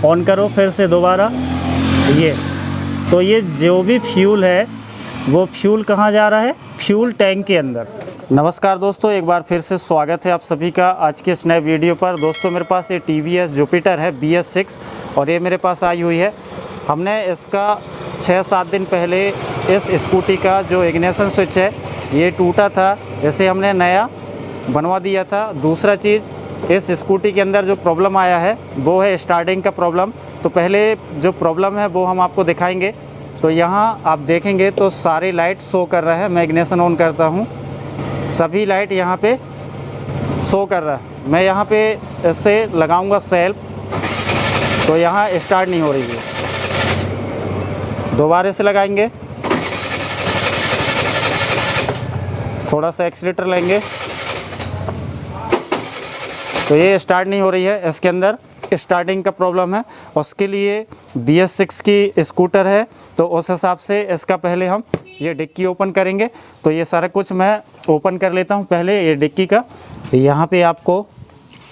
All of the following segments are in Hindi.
ऑन करो फिर से दोबारा। ये तो ये जो भी फ्यूल है वो फ्यूल कहाँ जा रहा है? फ्यूल टैंक के अंदर। नमस्कार दोस्तों, एक बार फिर से स्वागत है आप सभी का आज के इस नए वीडियो पर। दोस्तों मेरे पास ये TVS जुपिटर है BS6 और ये मेरे पास आई हुई है। हमने इसका 6-7 दिन पहले इस स्कूटी का जो इग्निशन स्विच है ये टूटा था, इसे हमने नया बनवा दिया था। दूसरा चीज़, इस स्कूटी के अंदर जो प्रॉब्लम आया है वो है स्टार्टिंग का प्रॉब्लम। तो पहले जो प्रॉब्लम है वो हम आपको दिखाएंगे। तो यहाँ आप देखेंगे तो सारी लाइट शो कर रहा है। मैं इग्निशन ऑन करता हूँ, सभी लाइट यहाँ पे शो कर रहा है। मैं यहाँ पे इससे लगाऊंगा सेल्फ, तो यहाँ स्टार्ट नहीं हो रही है। दोबारा से लगाएंगे, थोड़ा सा एक्सीलेटर लेंगे तो ये स्टार्ट नहीं हो रही है। इसके अंदर स्टार्टिंग का प्रॉब्लम है। उसके लिए BS6 की स्कूटर है तो उस हिसाब से इसका पहले हम ये डिक्की ओपन करेंगे। तो ये सारा कुछ मैं ओपन कर लेता हूँ पहले ये डिक्की का। यहाँ पे आपको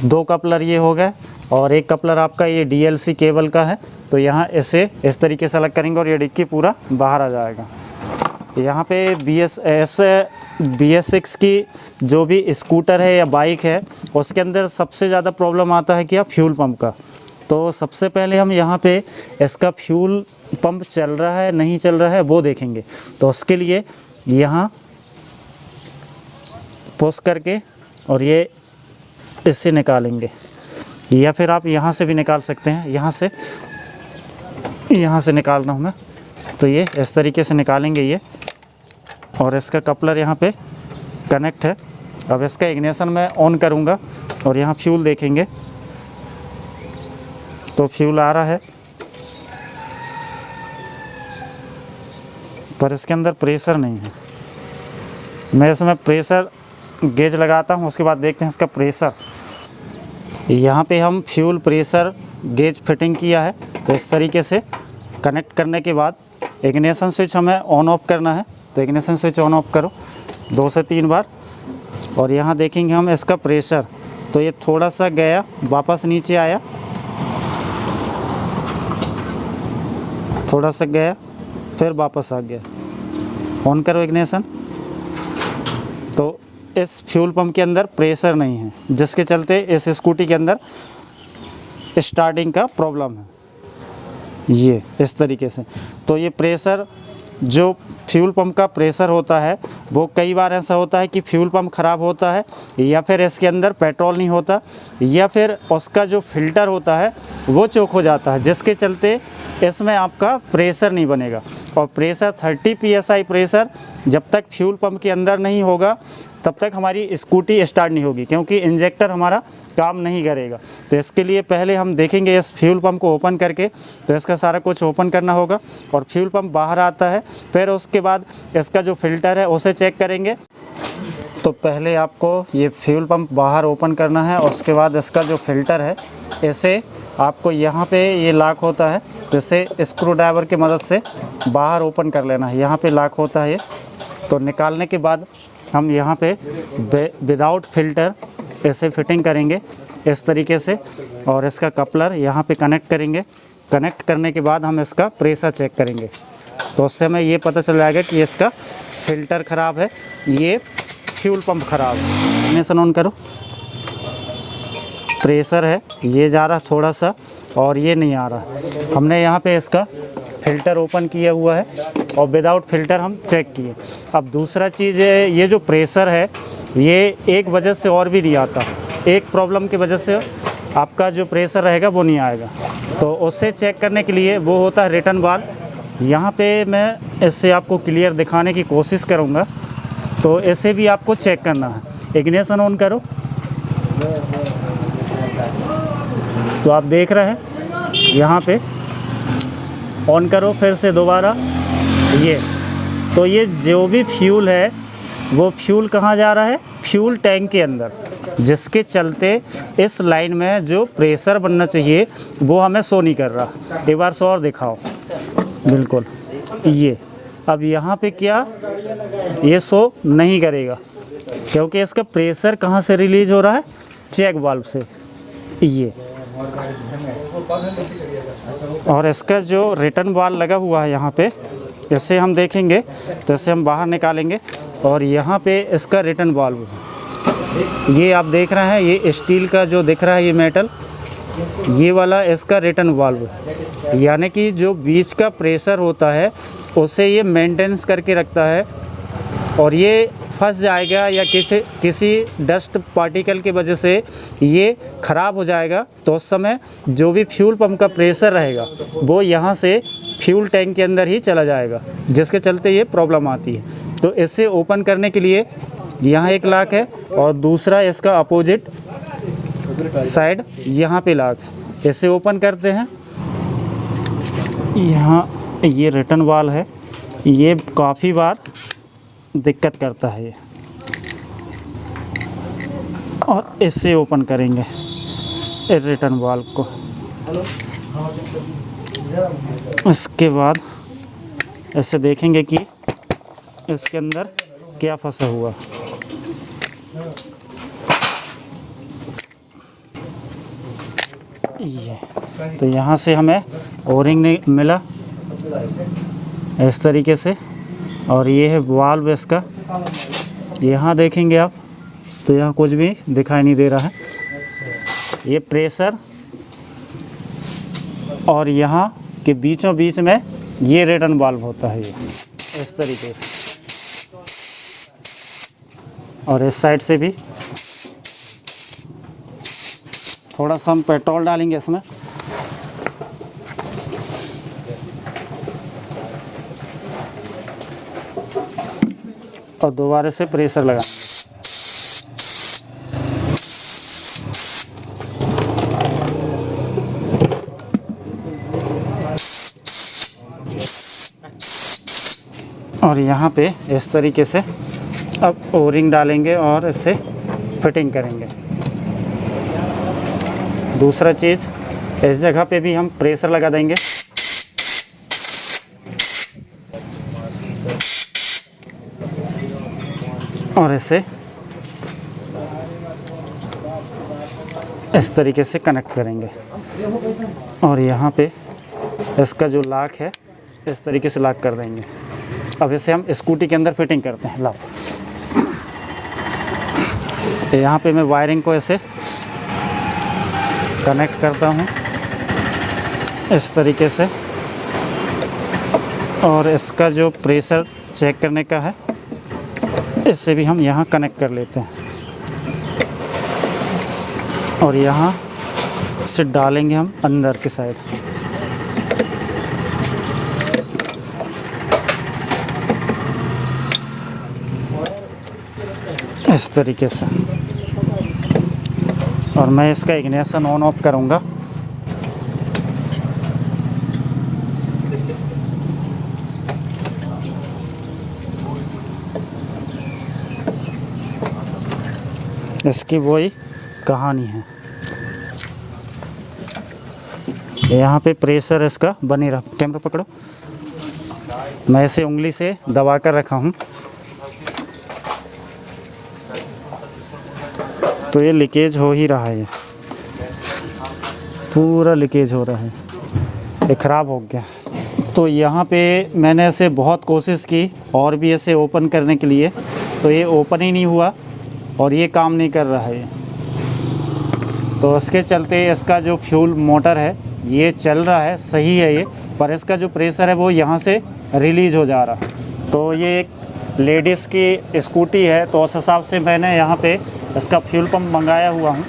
2 कपलर ये हो गए और एक कपलर आपका ये DLC केबल का है। तो यहाँ इसे इस तरीके से अलग करेंगे और ये डिक्की पूरा बाहर आ जाएगा। यहाँ पे BS6 की जो भी स्कूटर है या बाइक है उसके अंदर सबसे ज़्यादा प्रॉब्लम आता है क्या? फ्यूल पंप का। तो सबसे पहले हम यहाँ पे इसका फ्यूल पंप चल रहा है नहीं चल रहा है वो देखेंगे। तो उसके लिए यहाँ पुश करके और ये इससे निकालेंगे, या फिर आप यहाँ से भी निकाल सकते हैं। यहाँ से निकाल रहा हूँ मैं। तो ये इस तरीके से निकालेंगे ये, और इसका कपलर यहाँ पे कनेक्ट है। अब इसका इग्निशन मैं ऑन करूँगा और यहाँ फ्यूल देखेंगे तो फ्यूल आ रहा है, पर इसके अंदर प्रेशर नहीं है। मैं इसमें प्रेशर गेज लगाता हूँ, उसके बाद देखते हैं इसका प्रेशर। यहाँ पे हम फ्यूल प्रेशर गेज फिटिंग किया है। तो इस तरीके से कनेक्ट करने के बाद इग्निशन स्विच हमें ऑन ऑफ करना है। तो इग्निशन स्विच ऑन ऑफ करो 2 से 3 बार और यहाँ देखेंगे हम इसका प्रेशर। तो ये थोड़ा सा गया, वापस नीचे आया, थोड़ा सा गया, फिर वापस आ गया। ऑन करो इग्निशन। तो इस फ्यूल पंप के अंदर प्रेशर नहीं है, जिसके चलते इस स्कूटी के अंदर स्टार्टिंग का प्रॉब्लम है। ये इस तरीके से। तो ये प्रेशर, जो फ्यूल पंप का प्रेशर होता है वो कई बार ऐसा होता है कि फ्यूल पंप ख़राब होता है, या फिर इसके अंदर पेट्रोल नहीं होता, या फिर उसका जो फ़िल्टर होता है वो चोक हो जाता है, जिसके चलते इसमें आपका प्रेशर नहीं बनेगा। और प्रेशर 30 PSI प्रेशर जब तक फ्यूल पंप के अंदर नहीं होगा तब तक हमारी स्कूटी स्टार्ट नहीं होगी, क्योंकि इंजेक्टर हमारा काम नहीं करेगा। तो इसके लिए पहले हम देखेंगे इस फ्यूल पंप को ओपन करके। तो इसका सारा कुछ ओपन करना होगा और फ्यूल पंप बाहर आता है। फिर उसके बाद इसका जो फ़िल्टर है उसे चेक करेंगे। तो पहले आपको ये फ्यूल पंप बाहर ओपन करना है, उसके बाद इसका जो फ़िल्टर है इसे आपको यहाँ पे ये लॉक होता है, तो इसे स्क्रू ड्राइवर की मदद से बाहर ओपन कर लेना है। यहाँ पे लॉक होता है ये। तो निकालने के बाद हम यहाँ पे विदाउट फ़िल्टर ऐसे फिटिंग करेंगे इस तरीके से, और इसका कपलर यहाँ पे कनेक्ट करेंगे। कनेक्ट करने के बाद हम इसका प्रेशर चेक करेंगे। तो उससे हमें ये पता चल जाएगा कि इसका फ़िल्टर ख़राब है, ये फ्यूल पंप ख़राब है। इग्निशन ऑन करो। प्रेशर है ये जा रहा थोड़ा सा और ये नहीं आ रहा। हमने यहाँ पे इसका फ़िल्टर ओपन किया हुआ है और विदाउट फ़िल्टर हम चेक किए। अब दूसरा चीज़ है, ये जो प्रेशर है ये एक वजह से और भी नहीं आता। एक प्रॉब्लम की वजह से आपका जो प्रेशर रहेगा वो नहीं आएगा। तो उससे चेक करने के लिए वो होता है रिटर्न बार। यहाँ पे मैं इससे आपको क्लियर दिखाने की कोशिश करूँगा। तो ऐसे भी आपको चेक करना है। इग्निशन ऑन करो। तो आप देख रहे हैं यहाँ पे ऑन करो फिर से दोबारा। ये तो ये जो भी फ्यूल है वो फ्यूल कहाँ जा रहा है? फ्यूल टैंक के अंदर, जिसके चलते इस लाइन में जो प्रेशर बनना चाहिए वो हमें शो नहीं कर रहा। एक बार शो और दिखाओ। बिल्कुल ये अब यहाँ पे क्या ये शो नहीं करेगा, क्योंकि इसका प्रेशर कहाँ से रिलीज़ हो रहा है? चेक वाल्व से। ये और इसका जो रिटर्न वाल लगा हुआ है यहाँ पे, इसे हम देखेंगे तो इसे हम बाहर निकालेंगे और यहाँ पे इसका रिटर्न वाल्व है। ये आप देख रहे हैं, ये स्टील का जो दिख रहा है ये मेटल, ये वाला इसका रिटर्न वाल्व है। यानी कि जो बीच का प्रेशर होता है उसे ये मेंटेनेंस करके रखता है, और ये फंस जाएगा या किसी डस्ट पार्टिकल की वजह से ये ख़राब हो जाएगा तो उस समय जो भी फ्यूल पंप का प्रेशर रहेगा वो यहाँ से फ्यूल टैंक के अंदर ही चला जाएगा, जिसके चलते ये प्रॉब्लम आती है। तो इसे ओपन करने के लिए यहाँ एक लॉक है और दूसरा इसका अपोजिट साइड यहाँ पे लॉक है। इसे ओपन करते हैं। यहाँ ये रिटर्न वाल है, ये काफ़ी बार दिक्कत करता है ये, और इससे ओपन करेंगे रिटर्न वाल्व को। इसके बाद ऐसे देखेंगे कि इसके अंदर क्या फंसा हुआ। ये तो यहाँ से हमें ओरिंग नहीं मिला इस तरीके से, और ये है वाल्व इसका। यहाँ देखेंगे आप तो यहाँ कुछ भी दिखाई नहीं दे रहा है। ये प्रेशर और यहाँ के बीचों बीच में ये रिटर्न वाल्व होता है, ये इस तरीके से। और इस साइड से भी थोड़ा सा हम पेट्रोल डालेंगे इसमें। और दोबारा से प्रेशर लगाएंगे। और यहाँ पे इस तरीके से अब ओरिंग डालेंगे और इसे फिटिंग करेंगे। दूसरा चीज़, इस जगह पे भी हम प्रेशर लगा देंगे। और इसे इस तरीके से कनेक्ट करेंगे। और यहाँ पे इसका जो लॉक है इस तरीके से लॉक कर देंगे। अब इसे हम स्कूटी के अंदर फिटिंग करते हैं। लाओ, यहाँ पे मैं वायरिंग को ऐसे कनेक्ट करता हूँ इस तरीके से, और इसका जो प्रेशर चेक करने का है इससे भी हम यहाँ कनेक्ट कर लेते हैं। और यहाँ से डालेंगे हम अंदर की साइड। इस तरीके से। और मैं इसका इग्निशन ऑन ऑफ करूँगा। इसकी वही कहानी है। यहाँ पे प्रेशर इसका बनी रहा। कैमरा पकड़ो, मैं इसे उंगली से दबा कर रखा हूँ तो ये लीकेज हो ही रहा है। ये पूरा लीकेज हो रहा है, ये ख़राब हो गया। तो यहाँ पे मैंने ऐसे बहुत कोशिश की और भी ऐसे ओपन करने के लिए, तो ये ओपन ही नहीं हुआ और ये काम नहीं कर रहा है। तो उसके चलते इसका जो फ्यूल मोटर है ये चल रहा है, सही है ये, पर इसका जो प्रेशर है वो यहाँ से रिलीज़ हो जा रहा। तो ये एक लेडीज़ की स्कूटी है, तो उस हिसाब से मैंने यहाँ पे इसका फ्यूल पंप मंगाया हुआ हूँ।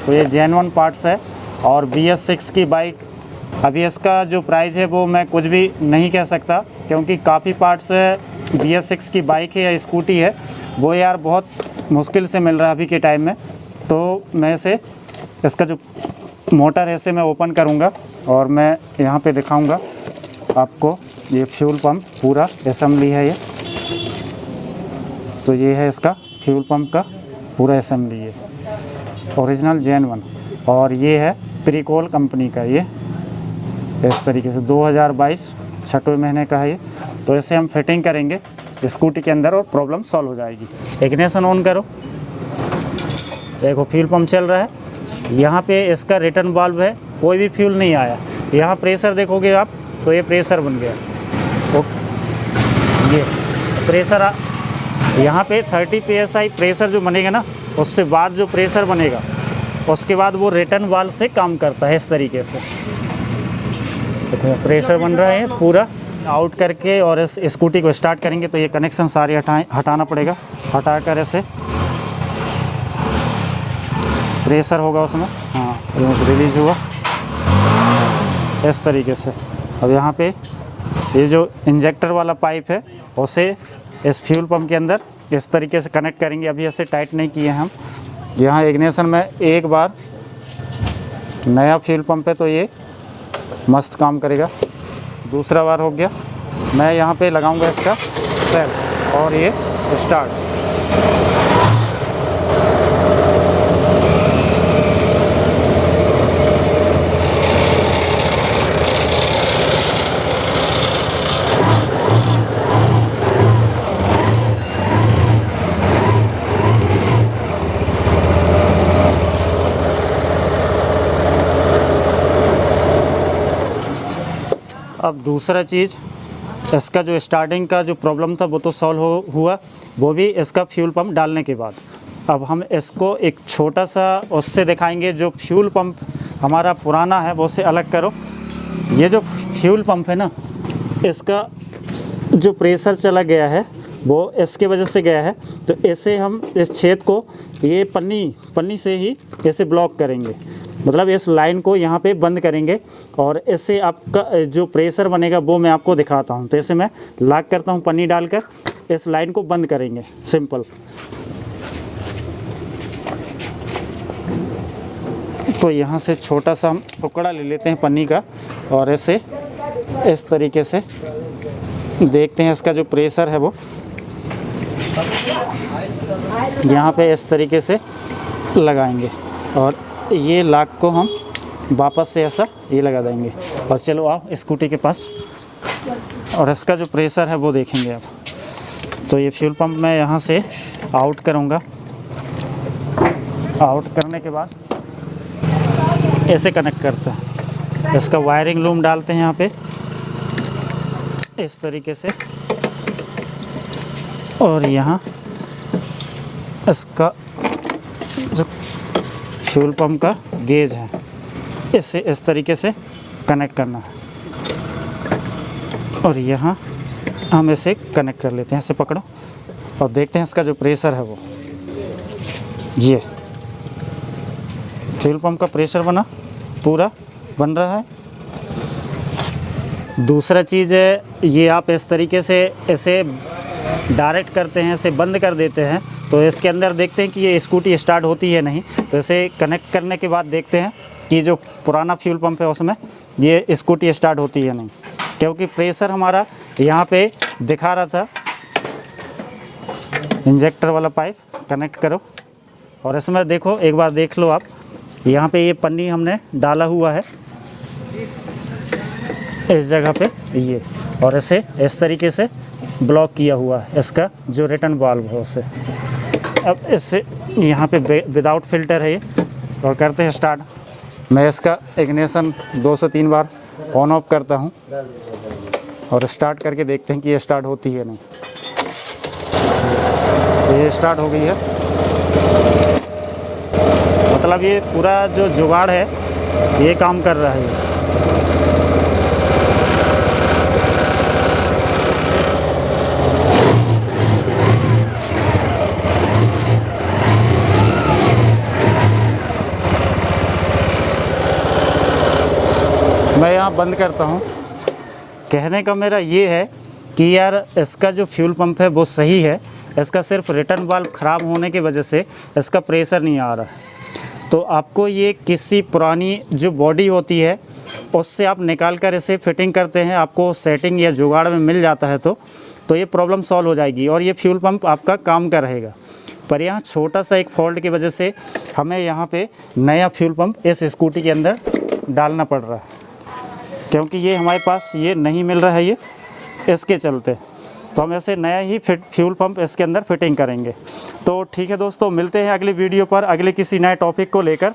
तो ये जेन्युइन पार्ट्स है। और BS6 की बाइक, अभी इसका जो प्राइस है वो मैं कुछ भी नहीं कह सकता, क्योंकि काफ़ी पार्ट्स BS6 की बाइक है या स्कूटी है वो यार बहुत मुश्किल से मिल रहा है अभी के टाइम में। तो मैं इसे, इसका जो मोटर है इसे मैं ओपन करूँगा और मैं यहाँ पे दिखाऊँगा आपको। ये फ्यूल पंप पूरा असेंबली है ये। तो ये है इसका फ्यूल पंप का पूरा असेंबली है, ओरिजिनल जेन्युइन। और ये है प्रीकोल कंपनी का, ये इस तरीके से 2022 छठवें महीने का है ये। तो इसे हम फिटिंग करेंगे स्कूटी के अंदर और प्रॉब्लम सॉल्व हो जाएगी। इग्निशन ऑन करो, देखो फ्यूल पंप चल रहा है। यहाँ पे इसका रिटर्न वाल्व है, कोई भी फ्यूल नहीं आया। यहाँ प्रेशर देखोगे आप तो ये प्रेशर बन गया। ये प्रेशर यहाँ पे 30 psi प्रेशर जो बनेगा ना, उससे बाद जो प्रेशर बनेगा उसके बाद वो रिटर्न वाल्व से काम करता है इस तरीके से। देखो प्रेशर बन रहा है पूरा। आउट करके और इस स्कूटी को स्टार्ट करेंगे तो ये कनेक्शन सारे हटाना पड़ेगा। हटा कर ऐसे प्रेशर होगा उसमें, हाँ रिलीज हुआ इस तरीके से। अब यहाँ पे ये जो इंजेक्टर वाला पाइप है उसे इस फ्यूल पंप के अंदर इस तरीके से कनेक्ट करेंगे। अभी ऐसे टाइट नहीं किए हैं हम। यहाँ इग्निशन में एक बार, नया फ्यूल पंप है तो ये मस्त काम करेगा। दूसरा बार हो गया, मैं यहाँ पे लगाऊंगा इसका सेल और ये स्टार्ट। अब दूसरा चीज़, इसका जो स्टार्टिंग का जो प्रॉब्लम था वो तो सॉल्व हुआ, वो भी इसका फ्यूल पंप डालने के बाद। अब हम इसको एक छोटा सा उससे दिखाएंगे। जो फ्यूल पंप हमारा पुराना है वो उससे अलग करो। ये जो फ्यूल पंप है ना, इसका जो प्रेशर चला गया है वो इसके वजह से गया है। तो ऐसे हम इस छेद को ये पन्नी से ही ऐसे ब्लॉक करेंगे, मतलब इस लाइन को यहाँ पे बंद करेंगे और इससे आपका जो प्रेशर बनेगा वो मैं आपको दिखाता हूँ। तो ऐसे मैं लॉक करता हूँ, पन्नी डालकर इस लाइन को बंद करेंगे, सिंपल। तो यहाँ से छोटा सा हम टुकड़ा ले लेते हैं पन्नी का और ऐसे इस तरीके से देखते हैं इसका जो प्रेशर है वो यहाँ पे इस तरीके से लगाएंगे और ये लॉक को हम वापस से ऐसा ये लगा देंगे। और चलो आओ स्कूटी के पास और इसका जो प्रेशर है वो देखेंगे आप। तो ये फ्यूल पंप मैं यहाँ से आउट करूँगा। आउट करने के बाद ऐसे कनेक्ट करते हैं। इसका वायरिंग लूम डालते हैं यहाँ पे इस तरीके से और यहाँ इसका जो फ्यूल पंप का गेज है इसे इस तरीके से कनेक्ट करना है और यहाँ हम इसे कनेक्ट कर लेते हैं। इसे पकड़ो और देखते हैं इसका जो प्रेशर है वो, ये फ्यूल पंप का प्रेशर पूरा बन रहा है। दूसरा चीज़ है, ये आप इस तरीके से इसे डायरेक्ट करते हैं, इसे बंद कर देते हैं तो इसके अंदर देखते हैं कि ये स्कूटी स्टार्ट होती है नहीं। तो इसे कनेक्ट करने के बाद देखते हैं कि जो पुराना फ्यूल पंप है उसमें ये स्कूटी स्टार्ट होती है नहीं, क्योंकि प्रेशर हमारा यहाँ पे दिखा रहा था। इंजेक्टर वाला पाइप कनेक्ट करो और इसमें देखो, एक बार देख लो आप, यहाँ पे ये पन्नी हमने डाला हुआ है इस जगह पे ये, और इसे इस तरीके से ब्लॉक किया हुआ है इसका जो रिटर्न वाल्व है उसे। अब इससे यहाँ पे विदाउट फिल्टर है ये और करते हैं स्टार्ट। मैं इसका इग्निशन 2 से 3 बार ऑन ऑफ करता हूँ और स्टार्ट करके देखते हैं कि ये स्टार्ट होती है नहीं। तो ये स्टार्ट हो गई है, मतलब ये पूरा जो जुगाड़ है ये काम कर रहा है। मैं यहाँ बंद करता हूँ। कहने का मेरा ये है कि यार इसका जो फ्यूल पंप है वो सही है, इसका सिर्फ रिटर्न वाल्व ख़राब होने की वजह से इसका प्रेशर नहीं आ रहा है। तो आपको ये किसी पुरानी जो बॉडी होती है उससे आप निकाल कर इसे फिटिंग करते हैं, आपको सेटिंग या जुगाड़ में मिल जाता है तो ये प्रॉब्लम सॉल्व हो जाएगी और ये फ्यूल पंप आपका काम का रहेगा। पर यहाँ छोटा सा एक फॉल्ट की वजह से हमें यहाँ पे नया फ्यूल पंप इस स्कूटी के अंदर डालना पड़ रहा है, क्योंकि ये हमारे पास ये नहीं मिल रहा है ये, इसके चलते। तो हम ऐसे नया ही फ्यूल पंप इसके अंदर फिटिंग करेंगे। तो ठीक है दोस्तों, मिलते हैं अगली वीडियो पर अगले किसी नए टॉपिक को लेकर।